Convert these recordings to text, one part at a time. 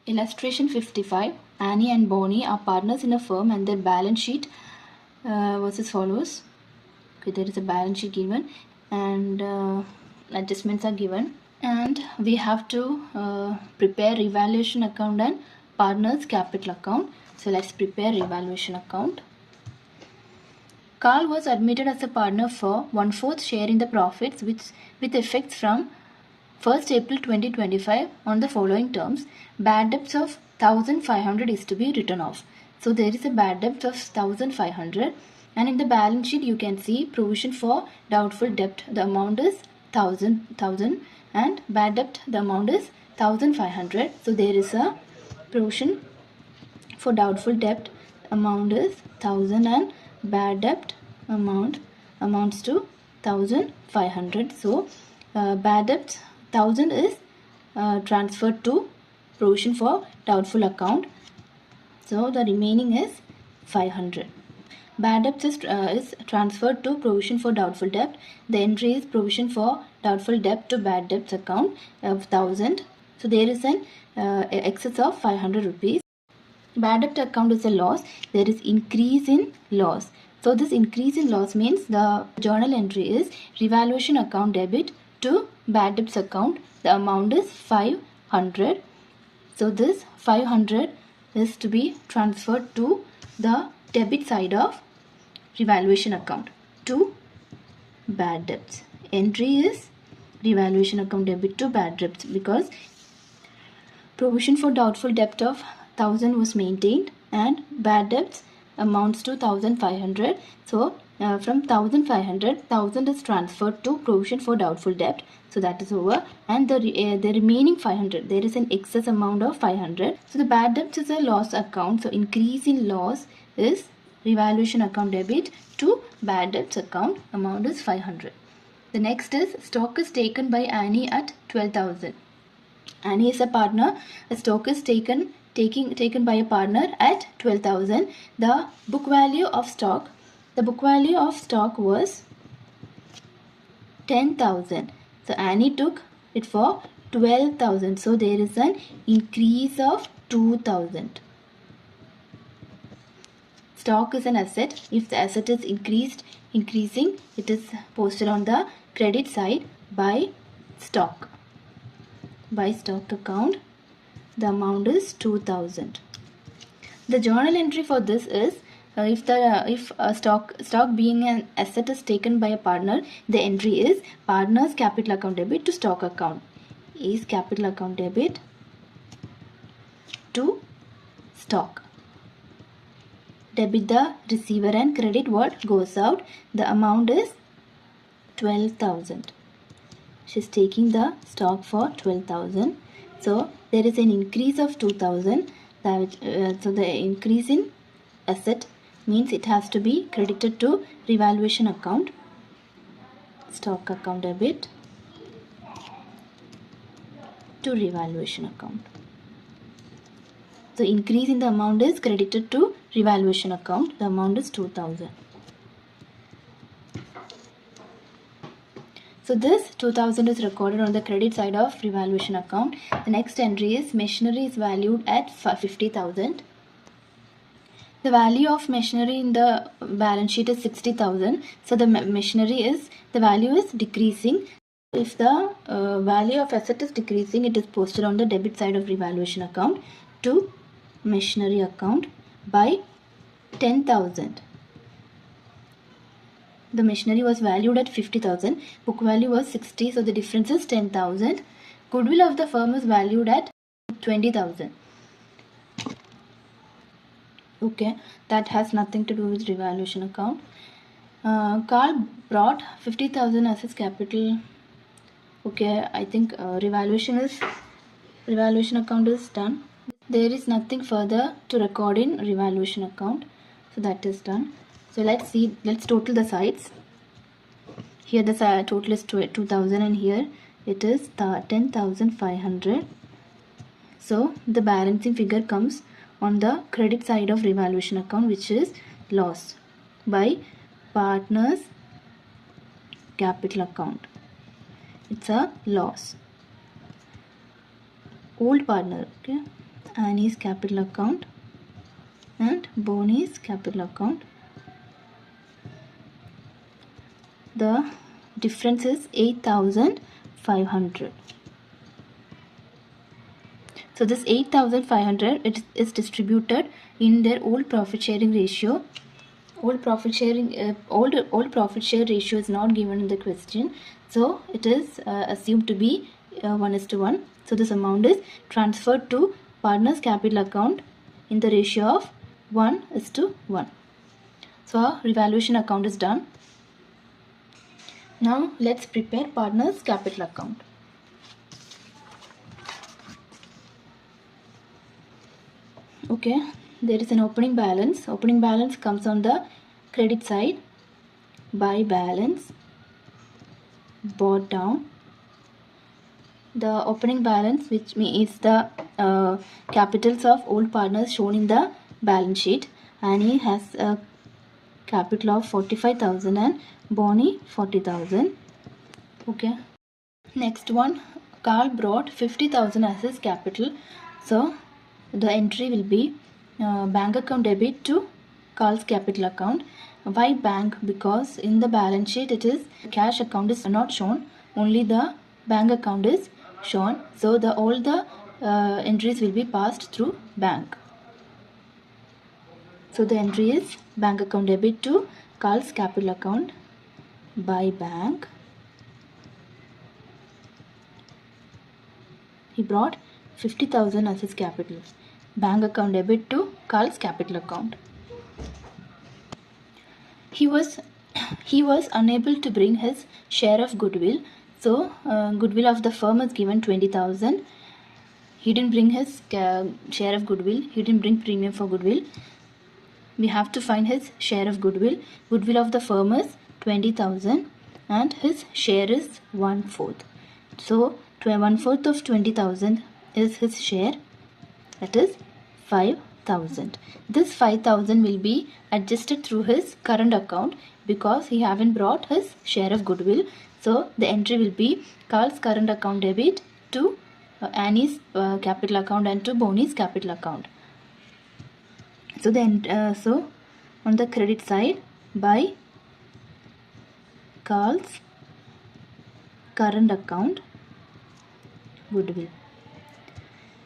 Illustration 55. Annie and Bonnie are partners in a firm and their balance sheet was as follows. Okay, there is a balance sheet given and adjustments are given, and we have to prepare revaluation account and partners capital account. So let's prepare revaluation account. Carl was admitted as a partner for 1/4 share in the profits with effects from 1st April 2025 on the following terms. Bad debts of 1500 is to be written off. So there is a bad debt of 1500, and in the balance sheet you can see provision for doubtful debt. The amount is 1000 and bad debt the amount is 1500. So there is a provision for doubtful debt amount is 1000 and bad debt amounts to 1500. So bad debt 1000 is transferred to provision for doubtful account. So the remaining is 500. Bad debt is transferred to provision for doubtful debt. The entry is provision for doubtful debt to bad debts account of 1000. So there is an excess of 500 rupees. Bad debt account is a loss. There is increase in loss. So this increase in loss means the journal entry is revaluation account debit to bad debts account. The amount is 500. So this 500 is to be transferred to the debit side of revaluation account to bad debts. Entry is revaluation account debit to bad debts because provision for doubtful debt of 1000 was maintained and bad debts amounts to 1500. So from 1500, 1000 is transferred to provision for doubtful debt. So that is over, and the remaining 500, there is an excess amount of 500. So the bad debts is a loss account. So increase in loss is revaluation account debit to bad debts account. Amount is 500. The next is stock is taken by Annie at 12,000. Annie is a partner. A stock is taken by a partner at 12,000. The book value of stock was 10,000. So Annie took it for 12,000. So there is an increase of 2,000. Stock is an asset. If the asset is increasing, it is posted on the credit side by stock. By stock account, the amount is 2000. The journal entry for this is if stock being an asset is taken by a partner, the entry is partner's capital account debit to stock account. Is capital account debit to stock. Debit the receiver and credit what goes out. The amount is 12,000. She's taking the stock for 12,000. So there is an increase of 2,000. So the increase in asset means it has to be credited to revaluation account. Stock account debit to revaluation account. So increase in the amount is credited to revaluation account. The amount is 2,000. So this 2000 is recorded on the credit side of revaluation account. The next entry is machinery is valued at 50,000. The value of machinery in the balance sheet is 60,000. So the the value is decreasing. If the value of asset is decreasing, it is posted on the debit side of revaluation account to machinery account by 10,000. The machinery was valued at 50,000. Book value was 60. So the difference is 10,000. Goodwill of the firm is valued at 20,000. Okay, that has nothing to do with revaluation account. Carl brought 50,000 as his capital. Okay, I think revaluation account is done. There is nothing further to record in revaluation account. So that is done. So let's total the sides. Here the total is 2,000 and here it is 10,500. So the balancing figure comes on the credit side of revaluation account, which is loss by partners capital account. It's a loss. Old partner, okay. Annie's capital account and Bonnie's capital account. The difference is 8,500. So this 8,500 it is distributed in their old profit sharing ratio. Old profit profit share ratio is not given in the question, so it is assumed to be 1:1. So this amount is transferred to partner's capital account in the ratio of 1:1. So our revaluation account is done. Now let's prepare partner's capital account. Okay, there is an opening balance. Opening balance comes on the credit side by balance brought down. The opening balance, which means the capitals of old partners shown in the balance sheet. Annie has a capital of 45,000 and Bonnie 40,000. Okay. Next one, Carl brought 50,000 as his capital. So the entry will be bank account debit to Carl's capital account. Why bank? Because in the balance sheet it is cash account is not shown, only the bank account is shown. So all the entries will be passed through bank. So the entry is bank account debit to Carl's capital account by bank. He brought 50,000 as his capital. Bank account debit to Carl's capital account. He was unable to bring his share of goodwill. So goodwill of the firm is given 20,000. He didn't bring his share of goodwill. He didn't bring premium for goodwill. We have to find his share of goodwill. Goodwill of the firm is 20,000 and his share is 1/4. So 1/4 of 20,000 is his share, that is 5,000. This 5,000 will be adjusted through his current account because he haven't brought his share of goodwill. So the entry will be Carl's current account debit to Annie's capital account and to Bonnie's capital account. So then on the credit side by Carl's current account goodwill,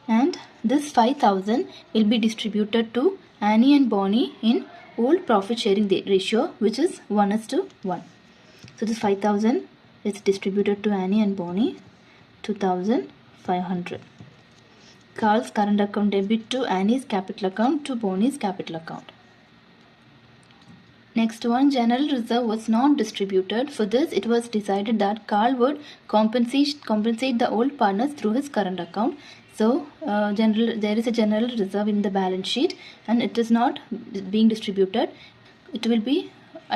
and this 5,000 will be distributed to Annie and Bonnie in old profit sharing ratio, which is 1:1. So this 5,000 is distributed to Annie and Bonnie, 2,500. Carl's current account debit to Annie's capital account to Bonnie's capital account. Next one, general reserve was not distributed. For this, it was decided that Carl would compensate the old partners through his current account. So there is a general reserve in the balance sheet and it is not being distributed. It will be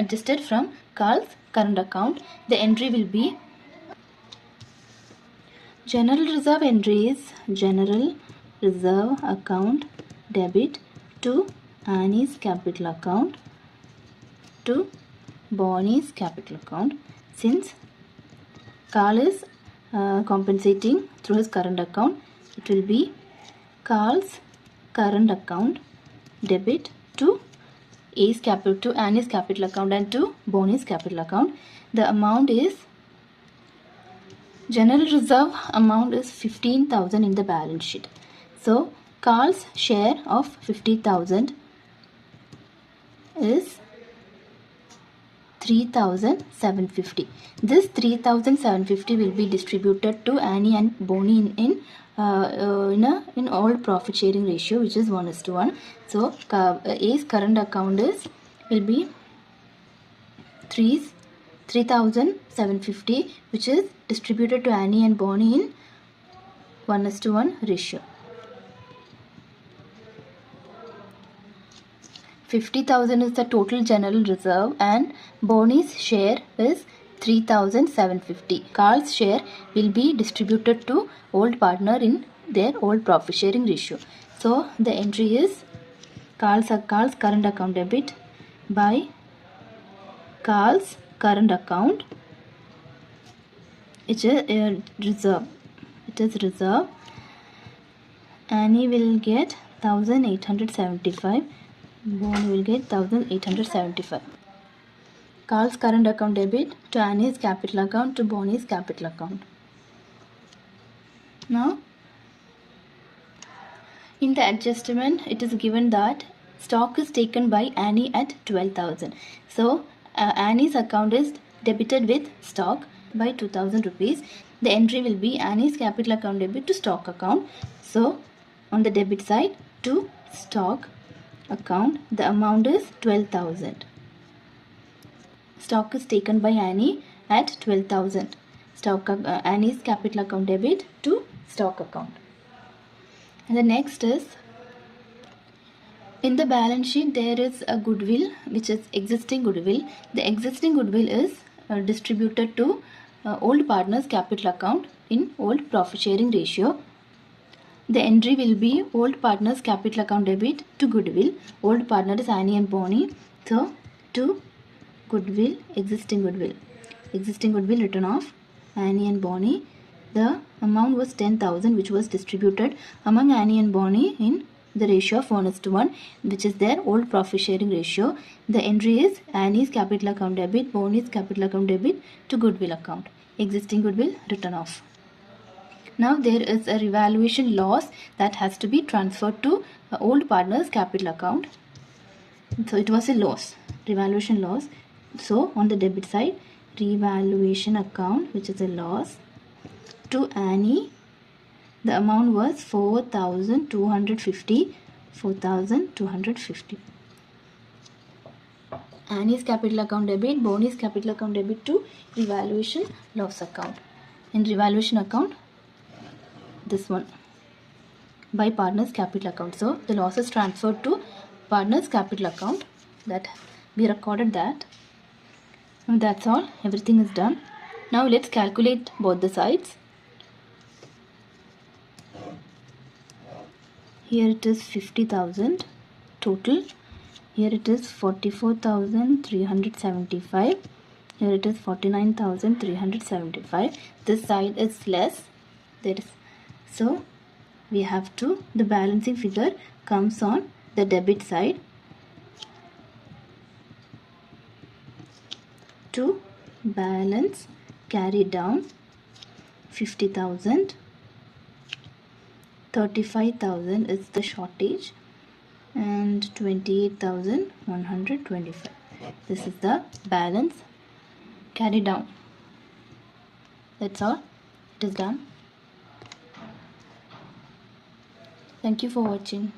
adjusted from Carl's current account. The entry will be general reserve entry is general reserve account debit to Annie's capital account to Bonnie's capital account. Since Carl is compensating through his current account, it will be Carl's current account debit to Annie's capital account and to Bonnie's capital account. The amount is general reserve amount is 15,000 in the balance sheet. So Carl's share of 50,000 is 3,750. This 3,750 will be distributed to Annie and Bonnie in all profit sharing ratio, which is 1:1. So A's current account will be 3,750, which is distributed to Annie and Bonnie in 1:1 ratio. 50,000 is the total general reserve and Bonnie's share is 3,750. Carl's share will be distributed to old partner in their old profit sharing ratio. So the entry is Carl's current account debit by Carl's current account. It is reserve. Annie will get 1875. Bonnie will get 1875. Carl's current account debit to Annie's capital account to Bonnie's capital account. Now, in the adjustment, it is given that stock is taken by Annie at 12,000. So, Annie's account is debited with stock by 2,000 rupees. The entry will be Annie's capital account debit to stock account. So, on the debit side to stock account, the amount is 12,000. Stock is taken by Annie at 12,000. Annie's capital account debit to stock account. And the next is, in the balance sheet there is a goodwill which is existing goodwill. The existing goodwill is distributed to old partner's capital account in old profit sharing ratio. The entry will be old partner's capital account debit to goodwill. Old partner is Annie and Bonnie. So to goodwill, existing goodwill written off Annie and Bonnie. The amount was 10,000, which was distributed among Annie and Bonnie in the ratio of 1:1, which is their old profit sharing ratio. The entry is Annie's capital account debit, Bonnie's capital account debit to goodwill account. Existing goodwill written off. Now there is a revaluation loss that has to be transferred to old partner's capital account. So it was a loss, revaluation loss. So on the debit side, revaluation account, which is a loss, to Annie, the amount was 4,250. 4,250. Annie's capital account debit, Bonnie's capital account debit to revaluation loss account. In revaluation account, this one, by partner's capital account. So the loss is transferred to partner's capital account. That we recorded that. And that's all. Everything is done. Now let's calculate both the sides. Here it is 50,000 total. Here it is 44,375. Here it is 49,375. This side is less. So we have to, the balancing figure comes on the debit side. To balance, carry down 50,000. 35,000 is the shortage and 28,125. This is the balance, carry down. That's all. It is done. Thank you for watching.